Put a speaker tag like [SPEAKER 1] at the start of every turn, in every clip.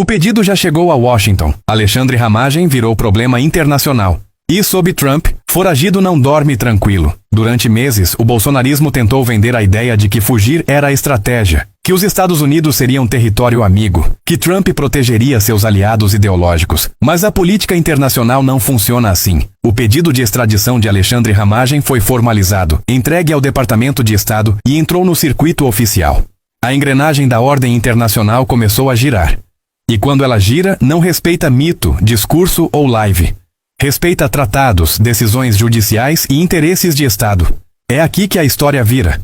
[SPEAKER 1] O pedido já chegou a Washington. Alexandre Ramagem virou problema internacional. E sob Trump, foragido não dorme tranquilo. Durante meses, o bolsonarismo tentou vender a ideia de que fugir era a estratégia, que os Estados Unidos seriam território amigo, que Trump protegeria seus aliados ideológicos. Mas a política internacional não funciona assim. O pedido de extradição de Alexandre Ramagem foi formalizado, entregue ao Departamento de Estado e entrou no circuito oficial. A engrenagem da ordem internacional começou a girar. E quando ela gira, não respeita mito, discurso ou live. Respeita tratados, decisões judiciais e interesses de Estado. É aqui que a história vira.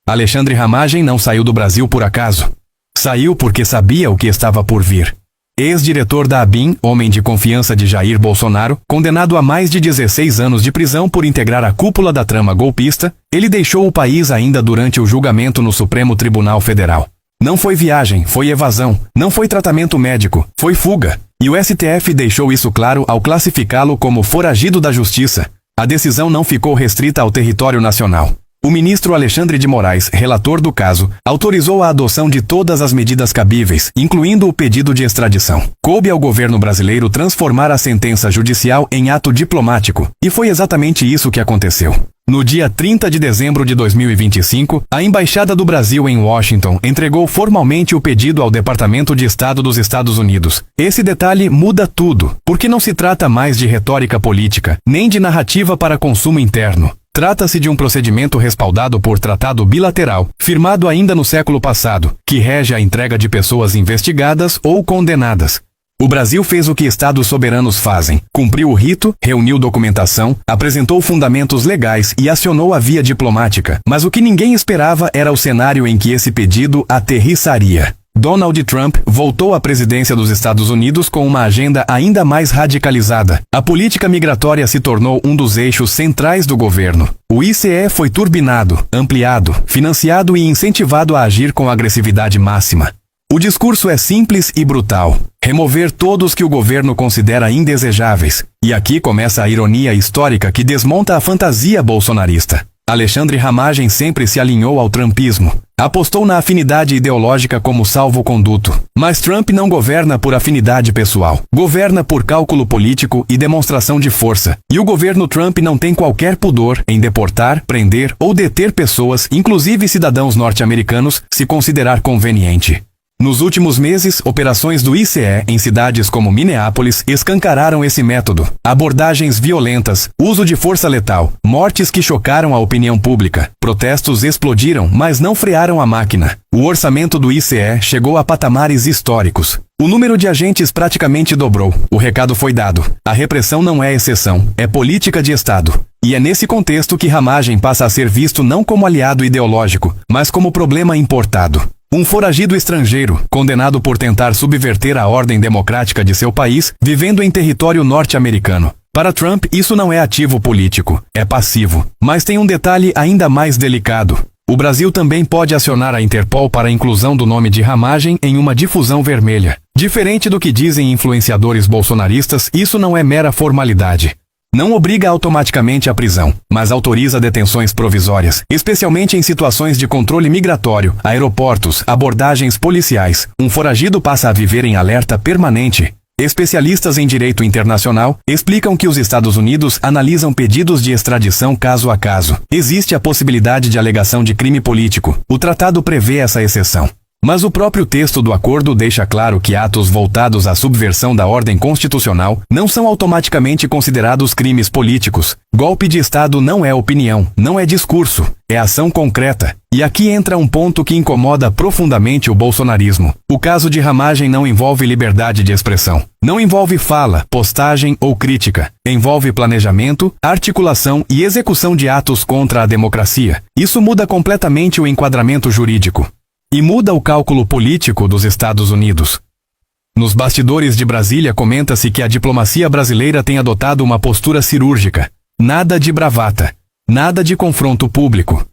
[SPEAKER 1] Alexandre Ramagem não saiu do Brasil por acaso. Saiu porque sabia o que estava por vir. Ex-diretor da ABIN, homem de confiança de Jair Bolsonaro, condenado a mais de 16 anos de prisão por integrar a cúpula da trama golpista, ele deixou o país ainda durante o julgamento no Supremo Tribunal Federal. Não foi viagem, foi evasão. Não foi tratamento médico, foi fuga. E o STF deixou isso claro ao classificá-lo como foragido da justiça. A decisão não ficou restrita ao território nacional. O ministro Alexandre de Moraes, relator do caso, autorizou a adoção de todas as medidas cabíveis, incluindo o pedido de extradição. Coube ao governo brasileiro transformar a sentença judicial em ato diplomático, e foi exatamente isso que aconteceu. No dia 30 de dezembro de 2025, a Embaixada do Brasil em Washington entregou formalmente o pedido ao Departamento de Estado dos Estados Unidos. Esse detalhe muda tudo, porque não se trata mais de retórica política, nem de narrativa para consumo interno. Trata-se de um procedimento respaldado por tratado bilateral, firmado ainda no século passado, que rege a entrega de pessoas investigadas ou condenadas. O Brasil fez o que estados soberanos fazem, cumpriu o rito, reuniu documentação, apresentou fundamentos legais e acionou a via diplomática. Mas o que ninguém esperava era o cenário em que esse pedido aterrissaria. Donald Trump voltou à presidência dos Estados Unidos com uma agenda ainda mais radicalizada. A política migratória se tornou um dos eixos centrais do governo. O ICE foi turbinado, ampliado, financiado e incentivado a agir com agressividade máxima. O discurso é simples e brutal. Remover todos que o governo considera indesejáveis. E aqui começa a ironia histórica que desmonta a fantasia bolsonarista. Alexandre Ramagem sempre se alinhou ao trumpismo. Apostou na afinidade ideológica como salvo-conduto. Mas Trump não governa por afinidade pessoal. Governa por cálculo político e demonstração de força. E o governo Trump não tem qualquer pudor em deportar, prender ou deter pessoas, inclusive cidadãos norte-americanos, se considerar conveniente. Nos últimos meses, operações do ICE em cidades como Minneapolis escancararam esse método. Abordagens violentas, uso de força letal, mortes que chocaram a opinião pública. Protestos explodiram, mas não frearam a máquina. O orçamento do ICE chegou a patamares históricos. O número de agentes praticamente dobrou. O recado foi dado. A repressão não é exceção, é política de Estado. E é nesse contexto que Ramagem passa a ser visto não como aliado ideológico, mas como problema importado. Um foragido estrangeiro, condenado por tentar subverter a ordem democrática de seu país, vivendo em território norte-americano. Para Trump, isso não é ativo político, é passivo. Mas tem um detalhe ainda mais delicado. O Brasil também pode acionar a Interpol para a inclusão do nome de Ramagem em uma difusão vermelha. Diferente do que dizem influenciadores bolsonaristas, isso não é mera formalidade. Não obriga automaticamente à prisão, mas autoriza detenções provisórias, especialmente em situações de controle migratório, aeroportos, abordagens policiais. Um foragido passa a viver em alerta permanente. Especialistas em direito internacional explicam que os Estados Unidos analisam pedidos de extradição caso a caso. Existe a possibilidade de alegação de crime político. O tratado prevê essa exceção. Mas o próprio texto do acordo deixa claro que atos voltados à subversão da ordem constitucional não são automaticamente considerados crimes políticos. Golpe de Estado não é opinião, não é discurso, é ação concreta. E aqui entra um ponto que incomoda profundamente o bolsonarismo. O caso de Ramagem não envolve liberdade de expressão. Não envolve fala, postagem ou crítica. Envolve planejamento, articulação e execução de atos contra a democracia. Isso muda completamente o enquadramento jurídico. E muda o cálculo político dos Estados Unidos. Nos bastidores de Brasília comenta-se que a diplomacia brasileira tem adotado uma postura cirúrgica. Nada de bravata. Nada de confronto público.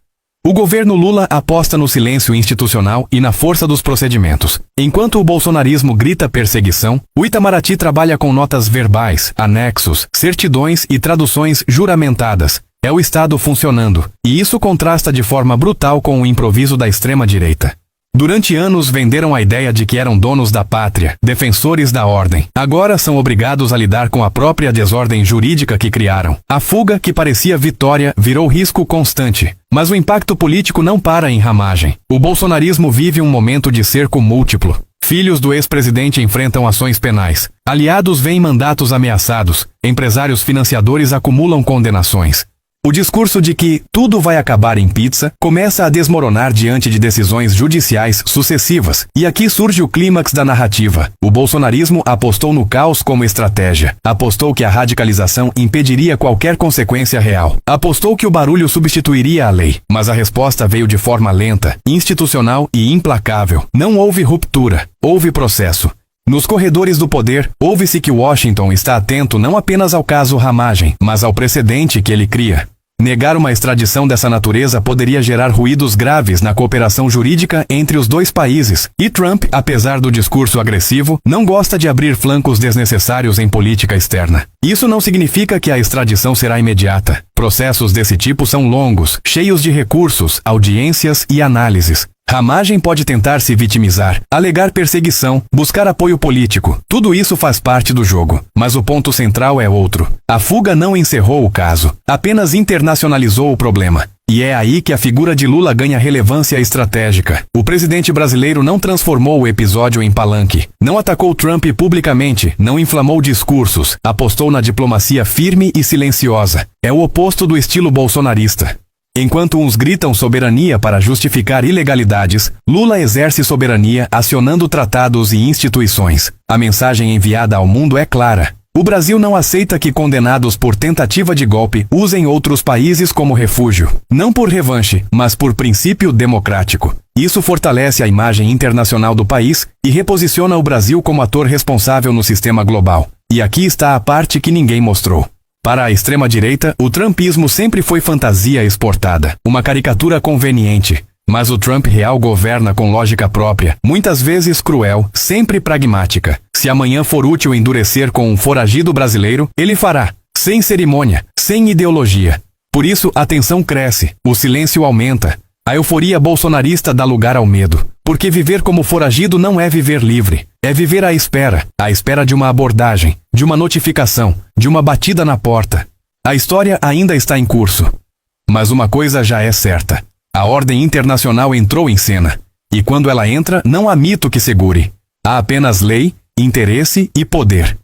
[SPEAKER 1] O governo Lula aposta no silêncio institucional e na força dos procedimentos. Enquanto o bolsonarismo grita perseguição, o Itamaraty trabalha com notas verbais, anexos, certidões e traduções juramentadas. É o Estado funcionando. E isso contrasta de forma brutal com o improviso da extrema-direita. Durante anos venderam a ideia de que eram donos da pátria, defensores da ordem. Agora são obrigados a lidar com a própria desordem jurídica que criaram. A fuga, que parecia vitória, virou risco constante. Mas o impacto político não para em Ramagem. O bolsonarismo vive um momento de cerco múltiplo. Filhos do ex-presidente enfrentam ações penais. Aliados veem mandatos ameaçados. Empresários financiadores acumulam condenações. O discurso de que tudo vai acabar em pizza começa a desmoronar diante de decisões judiciais sucessivas. E aqui surge o clímax da narrativa. O bolsonarismo apostou no caos como estratégia. Apostou que a radicalização impediria qualquer consequência real. Apostou que o barulho substituiria a lei. Mas a resposta veio de forma lenta, institucional e implacável. Não houve ruptura. Houve processo. Nos corredores do poder, ouve-se que Washington está atento não apenas ao caso Ramagem, mas ao precedente que ele cria. Negar uma extradição dessa natureza poderia gerar ruídos graves na cooperação jurídica entre os dois países. E Trump, apesar do discurso agressivo, não gosta de abrir flancos desnecessários em política externa. Isso não significa que a extradição será imediata. Processos desse tipo são longos, cheios de recursos, audiências e análises. Ramagem pode tentar se vitimizar, alegar perseguição, buscar apoio político. Tudo isso faz parte do jogo. Mas o ponto central é outro. A fuga não encerrou o caso, apenas internacionalizou o problema. E é aí que a figura de Lula ganha relevância estratégica. O presidente brasileiro não transformou o episódio em palanque. Não atacou Trump publicamente, não inflamou discursos, apostou na diplomacia firme e silenciosa. É o oposto do estilo bolsonarista. Enquanto uns gritam soberania para justificar ilegalidades, Lula exerce soberania acionando tratados e instituições. A mensagem enviada ao mundo é clara. O Brasil não aceita que condenados por tentativa de golpe usem outros países como refúgio. Não por revanche, mas por princípio democrático. Isso fortalece a imagem internacional do país e reposiciona o Brasil como ator responsável no sistema global. E aqui está a parte que ninguém mostrou. Para a extrema-direita, o trumpismo sempre foi fantasia exportada, uma caricatura conveniente. Mas o Trump real governa com lógica própria, muitas vezes cruel, sempre pragmática. Se amanhã for útil endurecer com um foragido brasileiro, ele fará, sem cerimônia, sem ideologia. Por isso, a tensão cresce, o silêncio aumenta. A euforia bolsonarista dá lugar ao medo. Porque viver como foragido não é viver livre. É viver à espera de uma abordagem, de uma notificação, de uma batida na porta. A história ainda está em curso. Mas uma coisa já é certa. A ordem internacional entrou em cena. E quando ela entra, não há mito que segure. Há apenas lei, interesse e poder.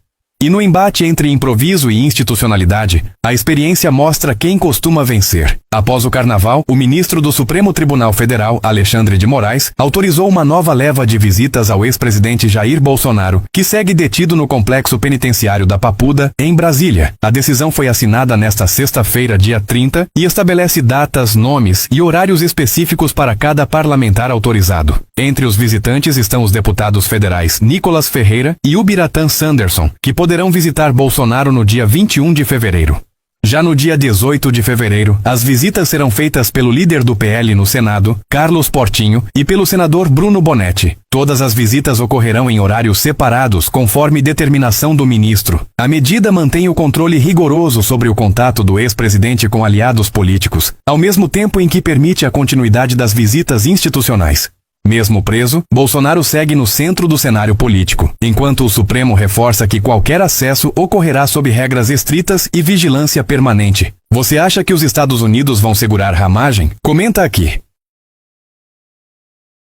[SPEAKER 1] E no embate entre improviso e institucionalidade, a experiência mostra quem costuma vencer. Após o Carnaval, o ministro do Supremo Tribunal Federal, Alexandre de Moraes, autorizou uma nova leva de visitas ao ex-presidente Jair Bolsonaro, que segue detido no complexo penitenciário da Papuda, em Brasília. A decisão foi assinada nesta sexta-feira, dia 30, e estabelece datas, nomes e horários específicos para cada parlamentar autorizado. Entre os visitantes estão os deputados federais Nicolas Ferreira e Ubiratã Sanderson, que poderão visitar Bolsonaro no dia 21 de fevereiro. Já no dia 18 de fevereiro, as visitas serão feitas pelo líder do PL no Senado, Carlos Portinho, e pelo senador Bruno Bonetti. Todas as visitas ocorrerão em horários separados, conforme determinação do ministro. A medida mantém o controle rigoroso sobre o contato do ex-presidente com aliados políticos, ao mesmo tempo em que permite a continuidade das visitas institucionais. Mesmo preso, Bolsonaro segue no centro do cenário político, enquanto o Supremo reforça que qualquer acesso ocorrerá sob regras estritas e vigilância permanente. Você acha que os Estados Unidos vão segurar Ramagem? Comenta aqui.